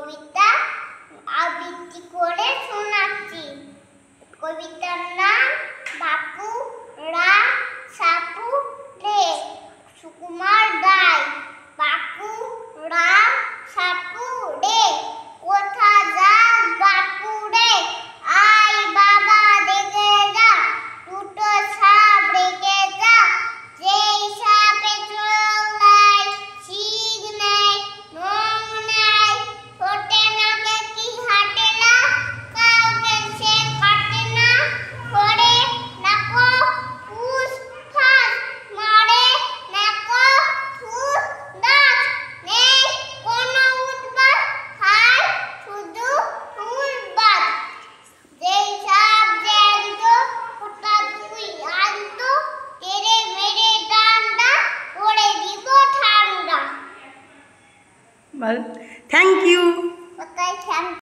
কবিতা আবৃত্তি করে শোনাচ্ছি। কবিতার নাম বাপু রা সাপু রে। সুকুমার রায়। বাপু রা সাপু রে, কোথা যাস বাপু রে, আয় বাবা দেখে যা, দুটো সাপ রেখে যা, যেই সাপে চোখ নাই, শিং নেই, নখ নাই, ছোটে নাকে কি হাঁটে না, কাউকে সে কাটে না, করে নাকো ফুস ফাঁস, মারে নাকো ফুস দাঁত, নেই কোনো উৎপাত, খায় শুধু ফুল ভাত। যেই সাপ জ্যান্ত ওটা তুই আনতো, তেরে মেরে ডান্ডা করে দিব ঠান্ডা। Thank you.